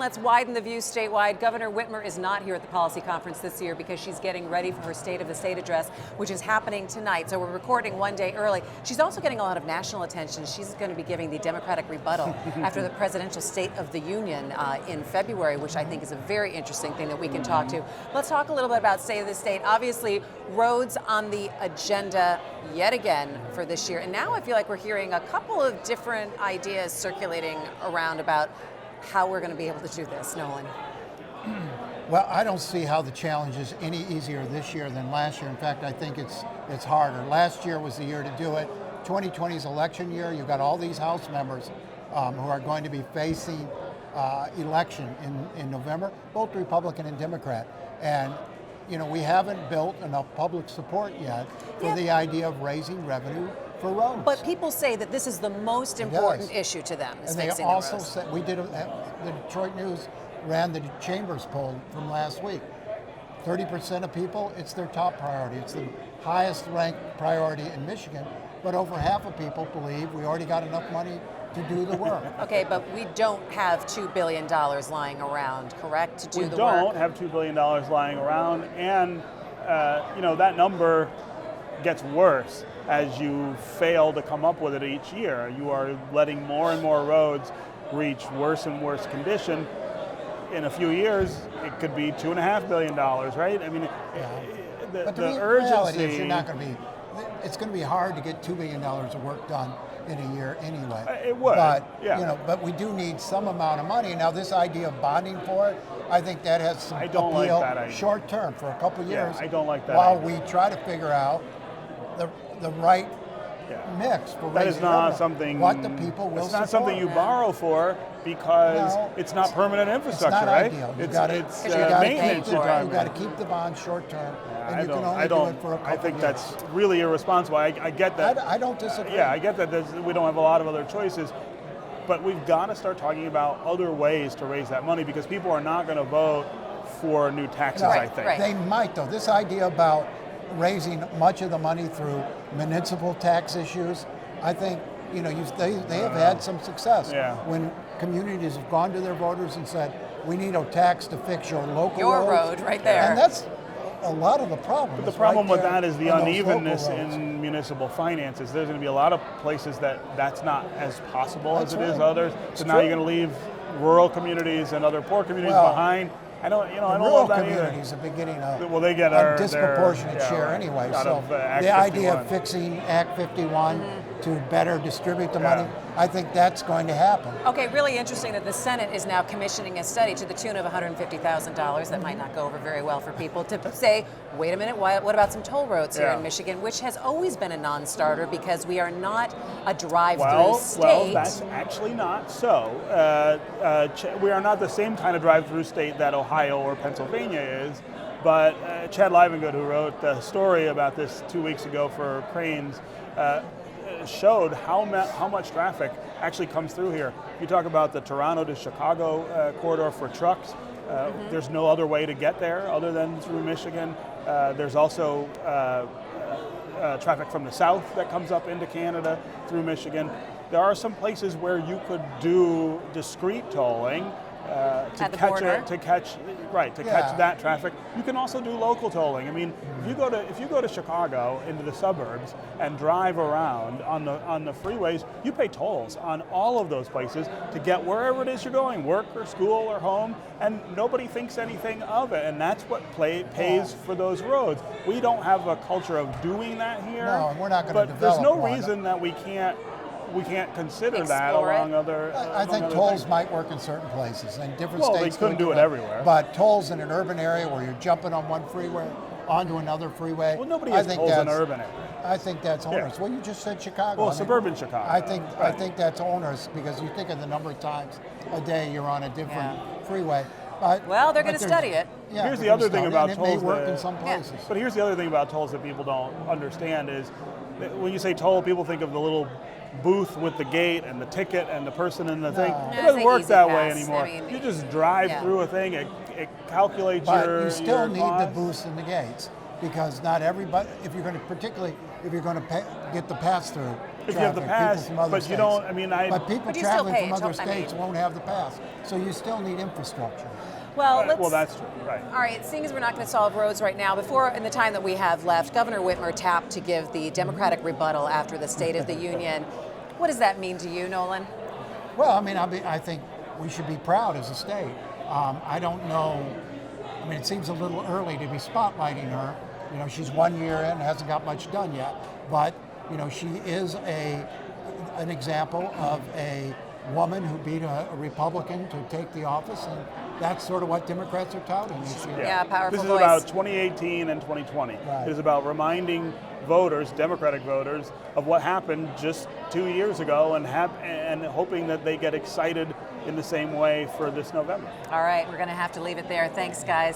let's widen the view statewide. Governor Whitmer is not here at the policy conference this year because she's getting ready for her State of the State address, which is happening tonight. So we're recording one day early. She's also getting a lot of national attention. She's going to be giving the Democratic rebuttal after the presidential State of the Union in February, which I think is a very interesting thing that we can talk to. Let's talk a little bit about State of the State. Obviously, roads on the agenda yet again for this year. And now I feel like we're hearing a couple of different ideas circulating around about how we're going to be able to do this. Nolan. Well, I don't see how the challenge is any easier this year than last year. In fact, I think it's harder. Last year was the year to do it. 2020 is election year. You've got all these House members who are going to be facing election in November, both Republican and Democrat. And you know, we haven't built enough public support yet for the idea of raising revenue for roads. But people say that this is the most important issue to them. And they also said, we did, the Detroit News ran the Chambers poll from last week. 30% of people, it's their top priority. It's the highest ranked priority in Michigan, but over half of people believe we already got enough money to do the work. Okay, but we don't have $2 billion lying around, correct, to do the work? We don't have $2 billion lying around, and you know, that number gets worse as you fail to come up with it each year. You are letting more and more roads reach worse and worse condition. In a few years, it could be $2.5 billion, right? I mean, but the reality urgency. is you're not going to be. It's going to be hard to get $2 billion of work done in a year anyway. It would, but yeah. you know, but we do need some amount of money. Now, this idea of bonding for it, I think that has some appeal like that idea. Short term for a couple years. I don't like that while idea. we try to figure out the right mix for that is raising not revenue. something. What the people will It's not support. something you borrow for because it's not permanent infrastructure, it's not right? Ideal. It's maintenance you're talking You've got to keep the bond short term, and you can only I do don't. it for a couple I think years. that's really irresponsible. I get that. I don't disagree. Yeah, I get that we don't have a lot of other choices, but we've got to start talking about other ways to raise that money because people are not going to vote for new taxes, I think. Right. They might, though. This idea about raising much of the money through municipal tax issues, I think, you know, they have had some success. Yeah. When communities have gone to their voters and said, we need a tax to fix your local road right there. And that's a lot of the problem. But the problem with that is the unevenness in municipal finances. There's going to be a lot of places that's not as possible as it is others. So now you're going to leave rural communities and other poor communities behind. I don't love that either. Rural communities are beginning they get a disproportionate share anyway. So the idea of fixing Act 51 to better distribute the money, I think that's going to happen. Okay, really interesting that the Senate is now commissioning a study to the tune of $150,000. That might not go over very well for people to say, wait a minute, what about some toll roads here in Michigan, which has always been a non-starter because we are not a drive-through state. Well, that's actually not so. We are not the same kind of drive-through state that Ohio or Pennsylvania is, but Chad Livengood, who wrote the story about this 2 weeks ago for Cranes, showed how much traffic actually comes through here. You talk about the Toronto to Chicago corridor for trucks. There's no other way to get there other than through Michigan. There's also traffic from the south that comes up into Canada through Michigan. There are some places where you could do discrete tolling to catch that traffic. You can also do local tolling. I mean, if you go to Chicago into the suburbs and drive around on the freeways, you pay tolls on all of those places to get wherever it is you're going, work or school or home, and nobody thinks anything of it. And that's what pays for those roads. We don't have a culture of doing that here. No, and we're not going to develop. But there's no reason that we can't consider that along other. I think tolls might work in certain places, and different states. Well, they couldn't do it everywhere. But tolls in an urban area where you're jumping on one freeway onto another freeway. Well, nobody has tolls in urban areas. I think that's onerous. Well, you just said Chicago. Well, suburban Chicago. I think that's onerous because you think of the number of times a day you're on a different freeway. Well, they're going to study it. Yeah, here's the other thing about tolls. It may work in some places. But here's the other thing about tolls that people don't understand is that when you say toll, people think of the little booth with the gate and the ticket and the person in the thing. It doesn't work that way anymore. You just drive through a thing. It calculates but your. you still need cost. the booths and the gates. because not everybody, particularly if you're going to get the pass-through if you have the pass, but you don't, I mean, But people But you still traveling pay from it, other I mean. states won't have the pass. So you still need infrastructure. Well, well, that's true, right. All right, seeing as we're not going to solve roads right now, in the time that we have left, Governor Whitmer tapped to give the Democratic rebuttal after the State of the Union. What does that mean to you, Nolan? Well, I mean, I think we should be proud as a state. I don't know. I mean, it seems a little early to be spotlighting her. You know, she's 1 year in, hasn't got much done yet. But, you know, she is an example of a woman who beat a Republican to take the office, and that's sort of what Democrats are touting this year. Yeah, powerful This is voice. about 2018 and 2020. Right. It is about reminding voters, Democratic voters, of what happened just 2 years ago, and hoping that they get excited in the same way for this November. All right, we're going to have to leave it there. Thanks, guys.